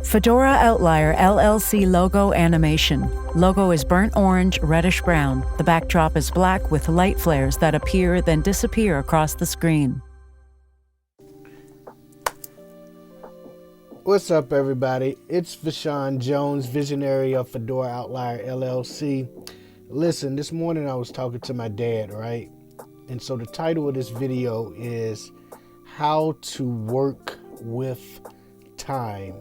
Fedora Outlier LLC logo animation. Logo is burnt orange, reddish brown. The backdrop is black with light flares that appear then disappear across the screen. What's up, everybody? It's Vashaun Jones, visionary of Fedora Outlier LLC. Listen, this morning I was talking to my dad, right? And so the title of this video is How to Work with Time.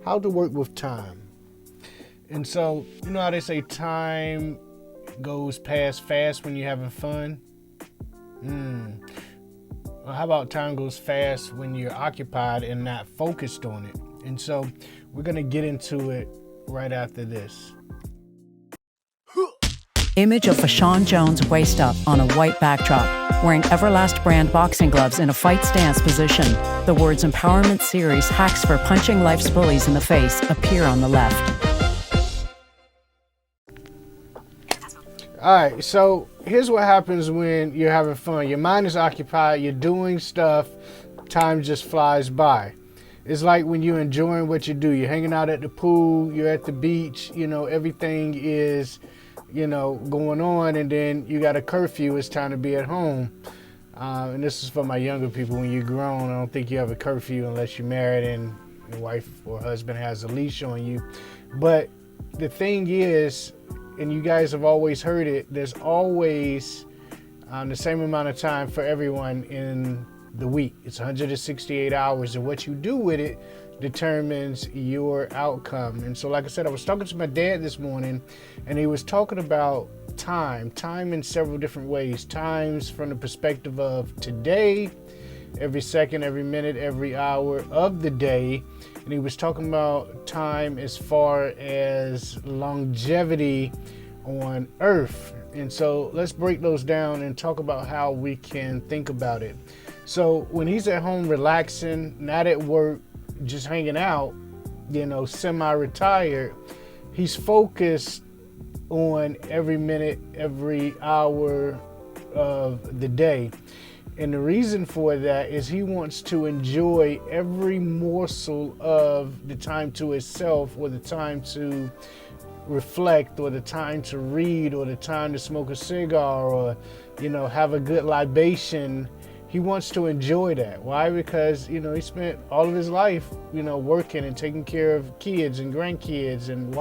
How to work with time. And so, you know how they say time goes past fast when you're having fun? Well, how about time goes fast when you're occupied and not focused on it? And so we're going to get into it right after this. Image of Vashaun Jones waist up on a white backdrop, wearing Everlast brand boxing gloves in a fight stance position. The words Empowerment Series Hacks for Punching Life's Bullies in the Face appear on the left. All right, so here's what happens when you're having fun. Your mind is occupied, you're doing stuff, time just flies by. It's like when you're enjoying what you do. You're hanging out at the pool, you're at the beach, you know, everything is going on, and then you got a curfew, it's time to be at home. And this is for my younger people. When you're grown, I don't think you have a curfew unless you're married and your wife or husband has a leash on you. But the thing is, and you guys have always heard it, there's always the same amount of time for everyone in the week. It's 168 hours, and what you do with it determines your outcome. And so, like I said, I was talking to my dad this morning, and he was talking about time in several different ways. Times from the perspective of today, every second, every minute, every hour of the day. And he was talking about time as far as longevity on Earth. And so let's break those down and talk about how we can think about it. So when he's at home relaxing, not at work, just hanging out, semi-retired, he's focused on every minute, every hour of the day. And the reason for that is he wants to enjoy every morsel of the time to himself, or the time to reflect, or the time to read, or the time to smoke a cigar, or, have a good libation. He wants to enjoy that. Why? Because, he spent all of his life, working and taking care of kids and grandkids, and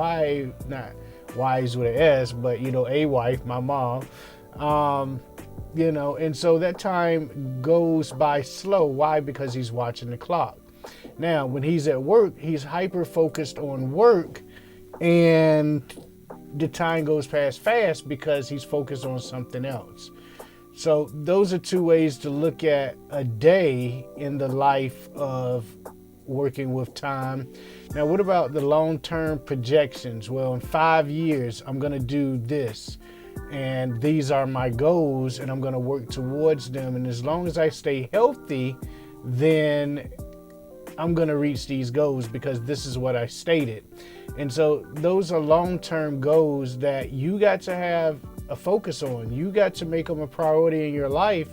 not wives with an S, but, a wife, my mom. And so that time goes by slow. Why? Because he's watching the clock. Now, when he's at work, he's hyper focused on work, and the time goes past fast because he's focused on something else. So those are two ways to look at a day in the life of working with time. Now, what about the long-term projections? Well, in 5 years, I'm going to do this, and these are my goals, and I'm going to work towards them. And as long as I stay healthy, then I'm going to reach these goals because this is what I stated. And so those are long-term goals that you got to have a focus on. You got to make them a priority in your life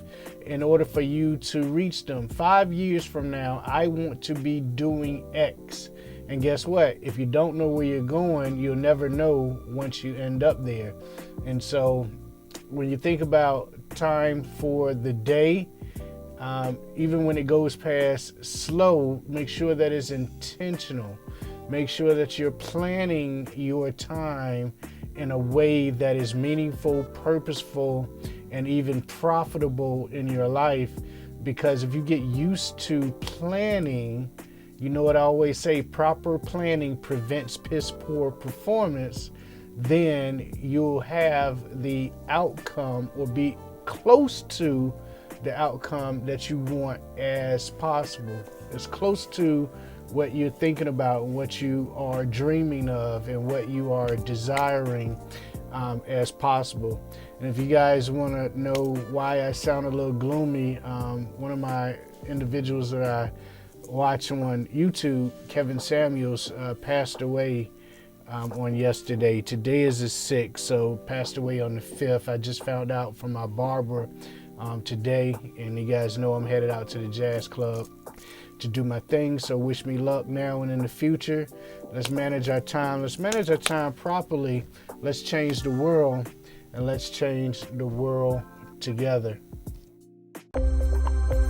in order for you to reach them. 5 years from now, I want to be doing X. And guess what? If you don't know where you're going, you'll never know once you end up there. And so when you think about time for the day, even when it goes past slow, make sure that it's intentional. Make sure that you're planning your time in a way that is meaningful, purposeful, and even profitable in your life. Because if you get used to planning, you know what I always say, proper planning prevents piss poor performance, then you'll have the outcome, or be close to the outcome that you want as possible, as close to what you're thinking about, and what you are dreaming of, and what you are desiring as possible. And if you guys want to know why I sound a little gloomy, one of my individuals that I watch on YouTube, Kevin Samuels, passed away on yesterday. Today is the 6th, so passed away on the 5th. I just found out from my barber today, and you guys know I'm headed out to the jazz club to do my thing. So wish me luck now and in the future. Let's manage our time. Let's manage our time properly. Let's change the world, and let's change the world together.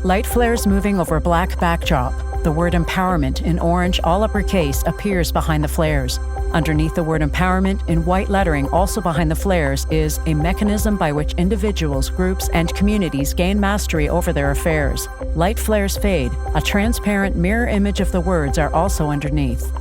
Light flares moving over a black backdrop. The word empowerment in orange, all uppercase, appears behind the flares. Underneath the word empowerment, in white lettering, also behind the flares, is a mechanism by which individuals, groups, and communities gain mastery over their affairs. Light flares fade. A transparent mirror image of the words are also underneath.